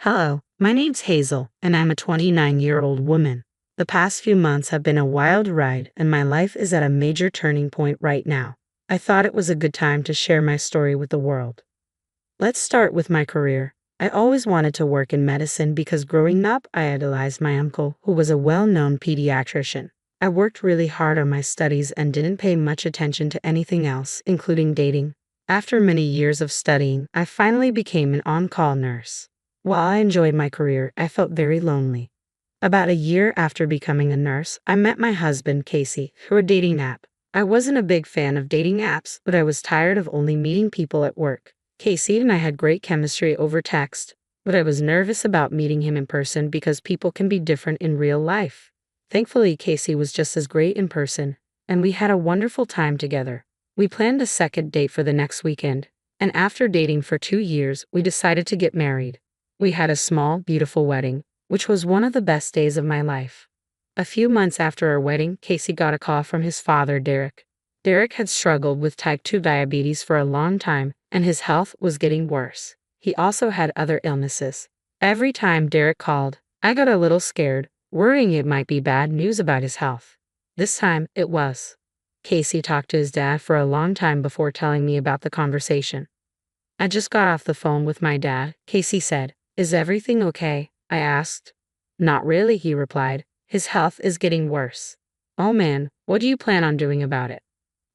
Hello, my name's Hazel, and I'm a 29-year-old woman. The past few months have been a wild ride, and my life is at a major turning point right now. I thought it was a good time to share my story with the world. Let's start with my career. I always wanted to work in medicine because growing up, I idolized my uncle, who was a well-known pediatrician. I worked really hard on my studies and didn't pay much attention to anything else, including dating. After many years of studying, I finally became an on-call nurse. While I enjoyed my career, I felt very lonely. About a year after becoming a nurse, I met my husband, Casey, through a dating app. I wasn't a big fan of dating apps, but I was tired of only meeting people at work. Casey and I had great chemistry over text, but I was nervous about meeting him in person because people can be different in real life. Thankfully, Casey was just as great in person, and we had a wonderful time together. We planned a second date for the next weekend, and after dating for 2 years, we decided to get married. We had a small, beautiful wedding, which was one of the best days of my life. A few months after our wedding, Casey got a call from his father, Derek. Derek had struggled with type 2 diabetes for a long time, and his health was getting worse. He also had other illnesses. Every time Derek called, I got a little scared, worrying it might be bad news about his health. This time, it was. Casey talked to his dad for a long time before telling me about the conversation. I just got off the phone with my dad, Casey said. Is everything okay? I asked. Not really, he replied. His health is getting worse. Oh man, what do you plan on doing about it?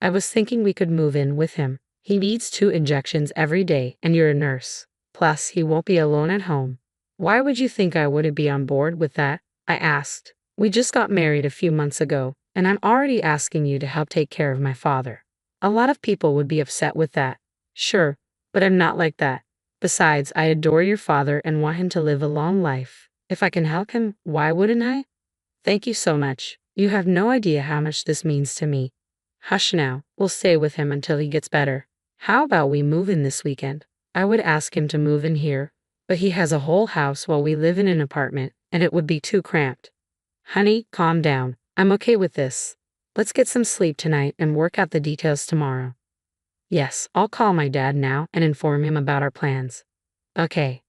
I was thinking we could move in with him. He needs 2 injections every day, and you're a nurse. Plus, he won't be alone at home. Why would you think I wouldn't be on board with that? I asked. We just got married a few months ago, and I'm already asking you to help take care of my father. A lot of people would be upset with that. Sure, but I'm not like that. Besides, I adore your father and want him to live a long life. If I can help him, why wouldn't I? Thank you so much. You have no idea how much this means to me. Hush now, we'll stay with him until he gets better. How about we move in this weekend? I would ask him to move in here, but he has a whole house while we live in an apartment, and it would be too cramped. Honey, calm down. I'm okay with this. Let's get some sleep tonight and work out the details tomorrow. Yes, I'll call my dad now and inform him about our plans. Okay.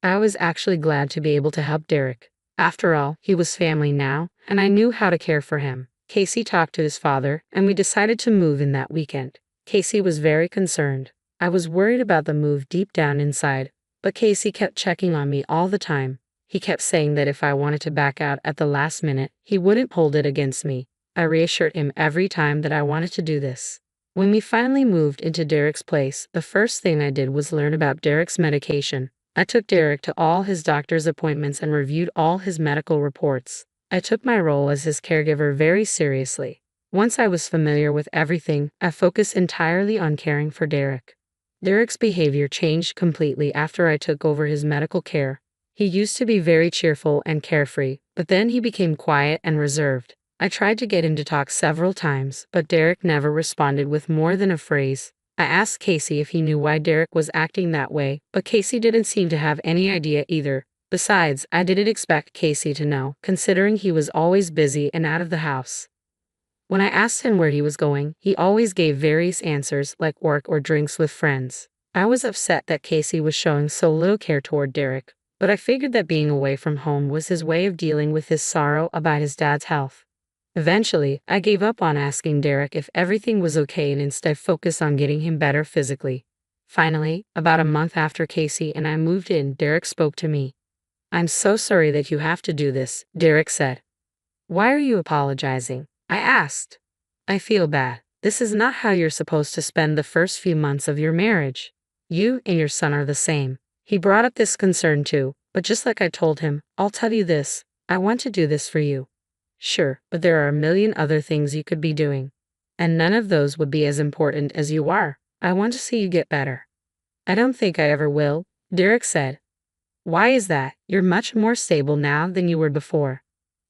I was actually glad to be able to help Derek. After all, he was family now, and I knew how to care for him. Casey talked to his father, and we decided to move in that weekend. Casey was very concerned. I was worried about the move deep down inside, but Casey kept checking on me all the time. He kept saying that if I wanted to back out at the last minute, he wouldn't hold it against me. I reassured him every time that I wanted to do this. When we finally moved into Derek's place, the first thing I did was learn about Derek's medication. I took Derek to all his doctor's appointments and reviewed all his medical reports. I took my role as his caregiver very seriously. Once I was familiar with everything, I focused entirely on caring for Derek. Derek's behavior changed completely after I took over his medical care. He used to be very cheerful and carefree, but then he became quiet and reserved. I tried to get him to talk several times, but Derek never responded with more than a phrase. I asked Casey if he knew why Derek was acting that way, but Casey didn't seem to have any idea either. Besides, I didn't expect Casey to know, considering he was always busy and out of the house. When I asked him where he was going, he always gave various answers like work or drinks with friends. I was upset that Casey was showing so little care toward Derek, but I figured that being away from home was his way of dealing with his sorrow about his dad's health. Eventually, I gave up on asking Derek if everything was okay and instead focused on getting him better physically. Finally, about a month after Casey and I moved in, Derek spoke to me. I'm so sorry that you have to do this, Derek said. Why are you apologizing? I asked. I feel bad. This is not how you're supposed to spend the first few months of your marriage. You and your son are the same. He brought up this concern too, but just like I told him, I'll tell you this, I want to do this for you. Sure, but there are a million other things you could be doing. And none of those would be as important as you are. I want to see you get better. I don't think I ever will, Derek said. Why is that? You're much more stable now than you were before.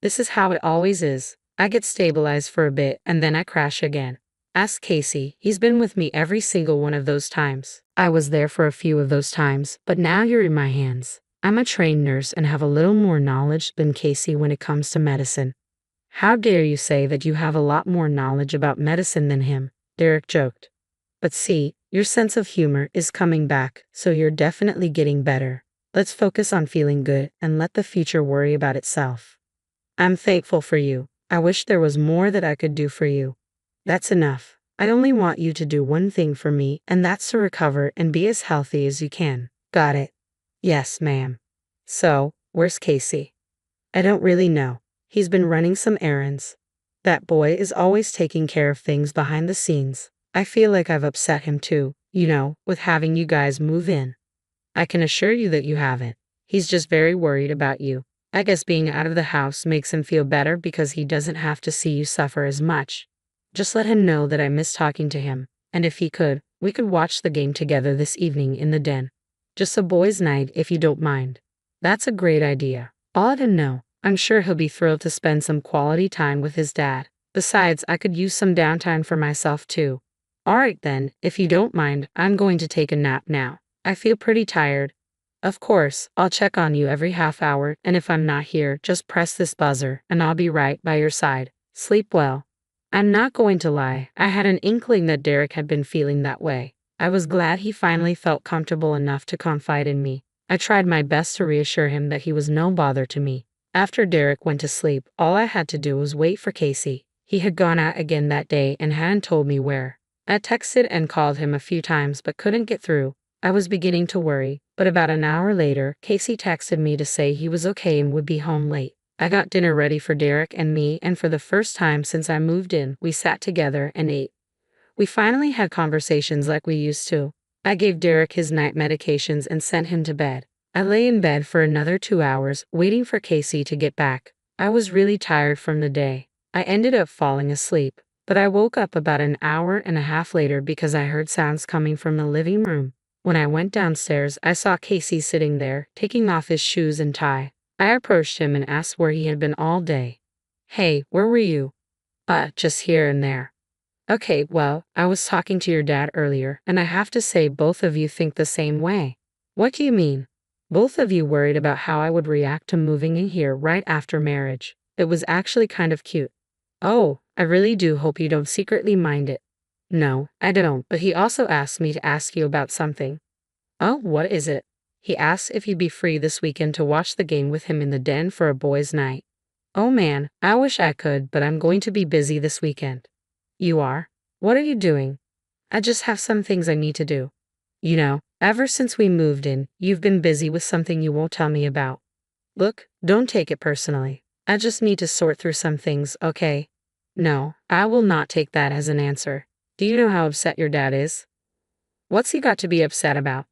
This is how it always is. I get stabilized for a bit and then I crash again. Ask Casey, he's been with me every single one of those times. I was there for a few of those times, but now you're in my hands. I'm a trained nurse and have a little more knowledge than Casey when it comes to medicine. How dare you say that you have a lot more knowledge about medicine than him, Derek joked. But see, your sense of humor is coming back, so you're definitely getting better. Let's focus on feeling good and let the future worry about itself. I'm thankful for you. I wish there was more that I could do for you. That's enough. I only want you to do one thing for me, and that's to recover and be as healthy as you can. Got it? Yes, ma'am. So, where's Casey? I don't really know. He's been running some errands. That boy is always taking care of things behind the scenes. I feel like I've upset him too, with having you guys move in. I can assure you that you haven't. He's just very worried about you. I guess being out of the house makes him feel better because he doesn't have to see you suffer as much. Just let him know that I miss talking to him, and if he could, we could watch the game together this evening in the den. Just a boys' night if you don't mind. That's a great idea. I'll let him know. I'm sure he'll be thrilled to spend some quality time with his dad. Besides, I could use some downtime for myself too. Alright then, if you don't mind, I'm going to take a nap now. I feel pretty tired. Of course, I'll check on you every half hour, and if I'm not here, just press this buzzer, and I'll be right by your side. Sleep well. I'm not going to lie, I had an inkling that Derek had been feeling that way. I was glad he finally felt comfortable enough to confide in me. I tried my best to reassure him that he was no bother to me. After Derek went to sleep, all I had to do was wait for Casey. He had gone out again that day and hadn't told me where. I texted and called him a few times but couldn't get through. I was beginning to worry, but about an hour later, Casey texted me to say he was okay and would be home late. I got dinner ready for Derek and me, and for the first time since I moved in, we sat together and ate. We finally had conversations like we used to. I gave Derek his night medications and sent him to bed. I lay in bed for another 2 hours, waiting for Casey to get back. I was really tired from the day. I ended up falling asleep, but I woke up about an hour and a half later because I heard sounds coming from the living room. When I went downstairs, I saw Casey sitting there, taking off his shoes and tie. I approached him and asked where he had been all day. Hey, where were you? Just here and there. Okay, well, I was talking to your dad earlier, and I have to say both of you think the same way. What do you mean? Both of you worried about how I would react to moving in here right after marriage. It was actually kind of cute. Oh, I really do hope you don't secretly mind it. No, I don't, but he also asked me to ask you about something. Oh, what is it? He asked if you'd be free this weekend to watch the game with him in the den for a boys' night. Oh man, I wish I could, but I'm going to be busy this weekend. You are? What are you doing? I just have some things I need to do. Ever since we moved in, you've been busy with something you won't tell me about. Look, don't take it personally. I just need to sort through some things, okay? No, I will not take that as an answer. Do you know how upset your dad is? What's he got to be upset about?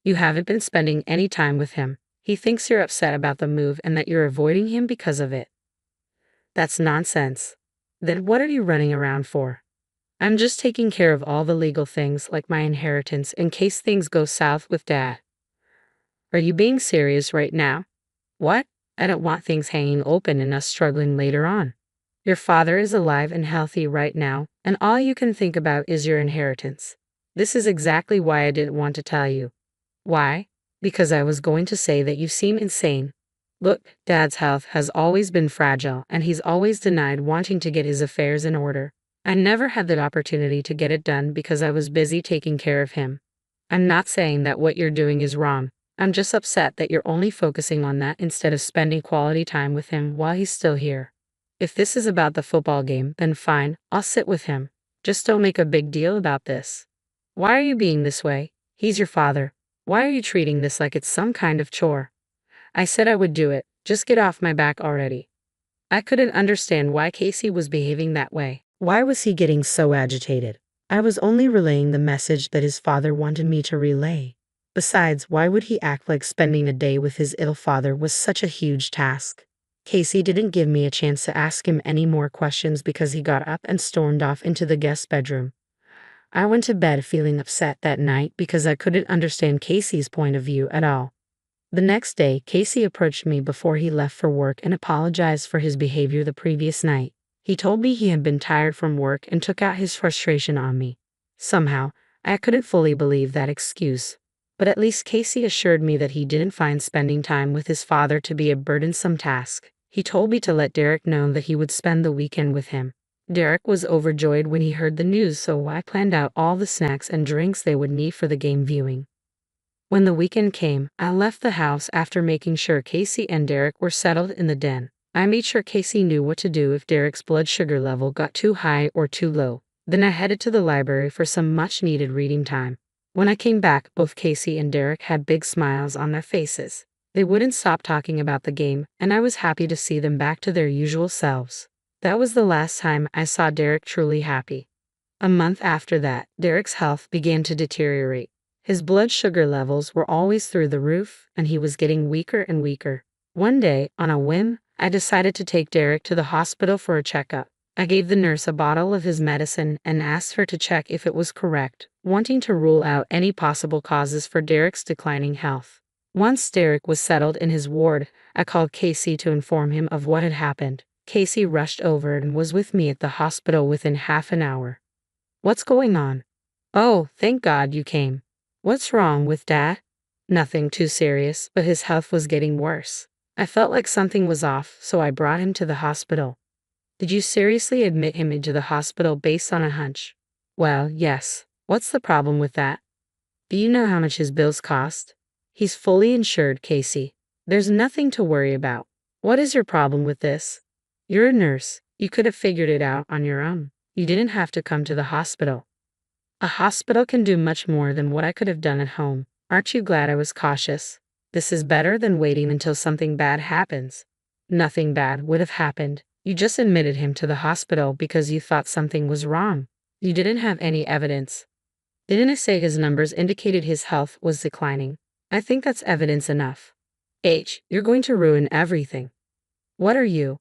You haven't been spending any time with him. He thinks you're upset about the move and that you're avoiding him because of it. That's nonsense. Then what are you running around for? I'm just taking care of all the legal things like my inheritance in case things go south with Dad. Are you being serious right now? What? I don't want things hanging open and us struggling later on. Your father is alive and healthy right now, and all you can think about is your inheritance. This is exactly why I didn't want to tell you. Why? Because I was going to say that you seem insane. Look, Dad's health has always been fragile, and he's always denied wanting to get his affairs in order. I never had that opportunity to get it done because I was busy taking care of him. I'm not saying that what you're doing is wrong. I'm just upset that you're only focusing on that instead of spending quality time with him while he's still here. If this is about the football game, then fine, I'll sit with him. Just don't make a big deal about this. Why are you being this way? He's your father. Why are you treating this like it's some kind of chore? I said I would do it. Just get off my back already. I couldn't understand why Casey was behaving that way. Why was he getting so agitated? I was only relaying the message that his father wanted me to relay. Besides, why would he act like spending a day with his ill father was such a huge task? Casey didn't give me a chance to ask him any more questions because he got up and stormed off into the guest bedroom. I went to bed feeling upset that night because I couldn't understand Casey's point of view at all. The next day, Casey approached me before he left for work and apologized for his behavior the previous night. He told me he had been tired from work and took out his frustration on me. Somehow, I couldn't fully believe that excuse. But at least Casey assured me that he didn't find spending time with his father to be a burdensome task. He told me to let Derek know that he would spend the weekend with him. Derek was overjoyed when he heard the news, so I planned out all the snacks and drinks they would need for the game viewing. When the weekend came, I left the house after making sure Casey and Derek were settled in the den. I made sure Casey knew what to do if Derek's blood sugar level got too high or too low. Then I headed to the library for some much-needed reading time. When I came back, both Casey and Derek had big smiles on their faces. They wouldn't stop talking about the game, and I was happy to see them back to their usual selves. That was the last time I saw Derek truly happy. A month after that, Derek's health began to deteriorate. His blood sugar levels were always through the roof, and he was getting weaker and weaker. One day, on a whim, I decided to take Derek to the hospital for a checkup. I gave the nurse a bottle of his medicine and asked her to check if it was correct, wanting to rule out any possible causes for Derek's declining health. Once Derek was settled in his ward, I called Casey to inform him of what had happened. Casey rushed over and was with me at the hospital within half an hour. "What's going on?" "Oh, thank God you came." "What's wrong with Dad?" "Nothing too serious, but his health was getting worse. I felt like something was off, so I brought him to the hospital." "Did you seriously admit him into the hospital based on a hunch?" "Well, yes. What's the problem with that?" "Do you know how much his bills cost?" "He's fully insured, Casey. There's nothing to worry about." "What is your problem with this?" "You're a nurse. You could have figured it out on your own. You didn't have to come to the hospital." "A hospital can do much more than what I could have done at home. Aren't you glad I was cautious? This is better than waiting until something bad happens." "Nothing bad would have happened. You just admitted him to the hospital because you thought something was wrong. You didn't have any evidence." "Didn't I say his numbers indicated his health was declining? I think that's evidence enough." You're going to ruin everything." "What are you?"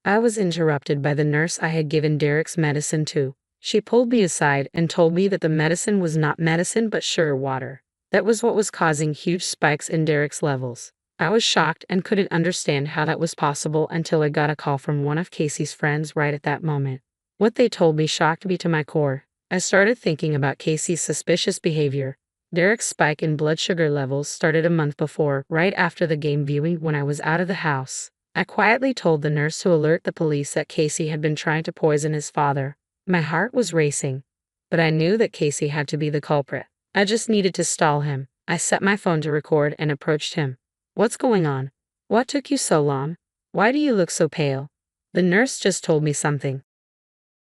I was interrupted by the nurse I had given Derek's medicine to. She pulled me aside and told me that the medicine was not medicine but sugar water. That was what was causing huge spikes in Derek's levels. I was shocked and couldn't understand how that was possible until I got a call from one of Casey's friends right at that moment. What they told me shocked me to my core. I started thinking about Casey's suspicious behavior. Derek's spike in blood sugar levels started a month before, right after the game viewing when I was out of the house. I quietly told the nurse to alert the police that Casey had been trying to poison his father. My heart was racing, but I knew that Casey had to be the culprit. I just needed to stall him. I set my phone to record and approached him. "What's going on? What took you so long? Why do you look so pale?" "The nurse just told me something."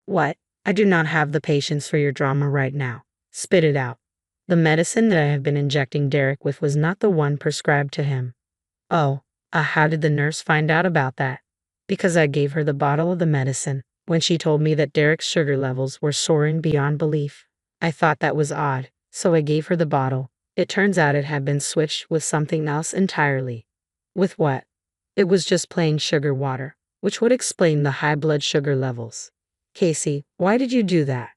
"What?" "I do not have the patience for your drama right now. Spit it out." "The medicine that I have been injecting Derek with was not the one prescribed to him." "Oh, how did the nurse find out about that?" "Because I gave her the bottle of the medicine when she told me that Derek's sugar levels were soaring beyond belief. I thought that was odd, so I gave her the bottle. It turns out it had been switched with something else entirely." "With what?" "It was just plain sugar water, which would explain the high blood sugar levels." "Casey, why did you do that?"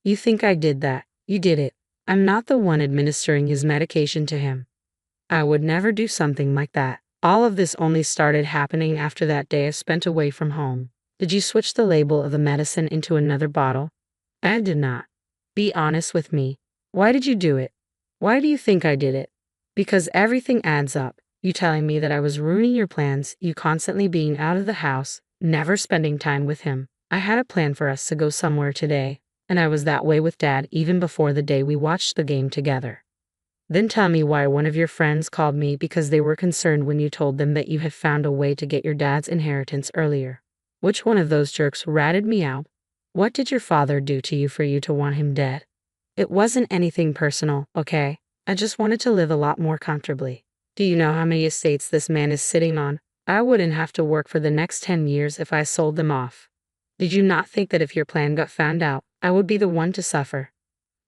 "You think I did that? You did it. I'm not the one administering his medication to him. I would never do something like that. All of this only started happening after that day I spent away from home." "Did you switch the label of the medicine into another bottle?" "I did not." "Be honest with me. Why did you do it?" "Why do you think I did it?" "Because everything adds up. You telling me that I was ruining your plans, you constantly being out of the house, never spending time with him. I had a plan for us to go somewhere today, and I was that way with Dad even before the day we watched the game together. Then tell me why one of your friends called me because they were concerned when you told them that you had found a way to get your dad's inheritance earlier. Which one of those jerks ratted me out? What did your father do to you for you to want him dead?" "It wasn't anything personal, okay? I just wanted to live a lot more comfortably. Do you know how many estates this man is sitting on? I wouldn't have to work for the next 10 years if I sold them off. Did you not think that if your plan got found out, I would be the one to suffer?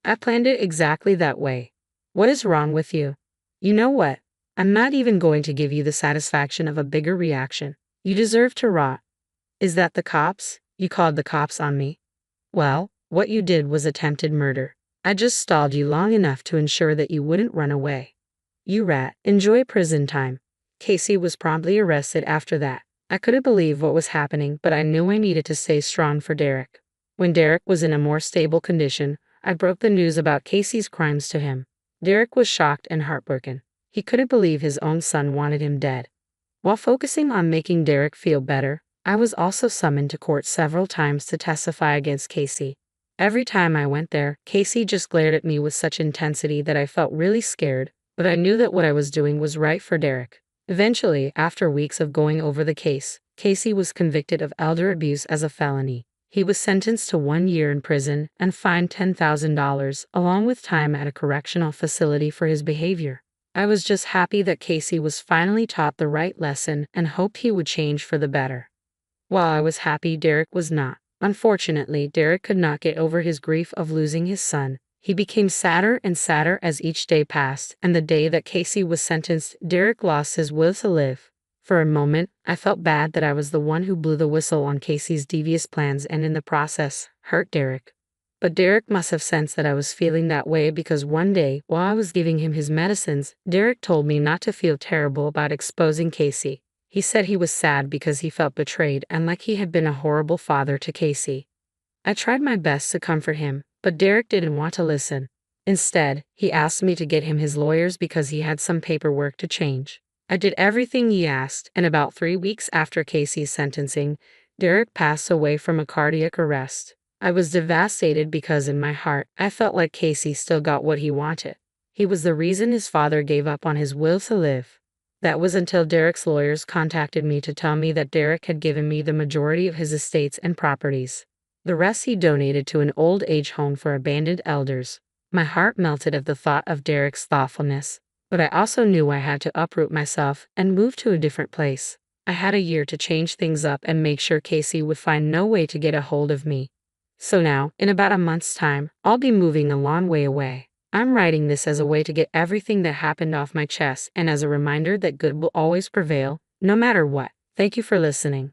I planned it exactly that way. What is wrong with you?" "You know what? I'm not even going to give you the satisfaction of a bigger reaction. You deserve to rot." "Is that the cops? You called the cops on me?" "Well, what you did was attempted murder. I just stalled you long enough to ensure that you wouldn't run away. You rat, enjoy prison time." Casey was promptly arrested after that. I couldn't believe what was happening, but I knew I needed to stay strong for Derek. When Derek was in a more stable condition, I broke the news about Casey's crimes to him. Derek was shocked and heartbroken. He couldn't believe his own son wanted him dead. While focusing on making Derek feel better, I was also summoned to court several times to testify against Casey. Every time I went there, Casey just glared at me with such intensity that I felt really scared. but I knew that what I was doing was right for Derek. Eventually, after weeks of going over the case, Casey was convicted of elder abuse as a felony. He was sentenced to 1 year in prison and fined $10,000, along with time at a correctional facility for his behavior. I was just happy that Casey was finally taught the right lesson and hoped he would change for the better. While I was happy, Derek was not. Unfortunately, Derek could not get over his grief of losing his son. He became sadder and sadder as each day passed, and the day that Casey was sentenced, Derek lost his will to live. For a moment, I felt bad that I was the one who blew the whistle on Casey's devious plans and in the process, hurt Derek. But Derek must have sensed that I was feeling that way because one day, while I was giving him his medicines, Derek told me not to feel terrible about exposing Casey. He said he was sad because he felt betrayed and like he had been a horrible father to Casey. I tried my best to comfort him, but Derek didn't want to listen. Instead, he asked me to get him his lawyers because he had some paperwork to change. I did everything he asked, and about 3 weeks after Casey's sentencing, Derek passed away from a cardiac arrest. I was devastated because in my heart, I felt like Casey still got what he wanted. He was the reason his father gave up on his will to live. That was until Derek's lawyers contacted me to tell me that Derek had given me the majority of his estates and properties. The rest he donated to an old age home for abandoned elders. My heart melted at the thought of Derek's thoughtfulness, but I also knew I had to uproot myself and move to a different place. I had a year to change things up and make sure Casey would find no way to get a hold of me. So now, in about a month's time, I'll be moving a long way away. I'm writing this as a way to get everything that happened off my chest and as a reminder that good will always prevail, no matter what. Thank you for listening.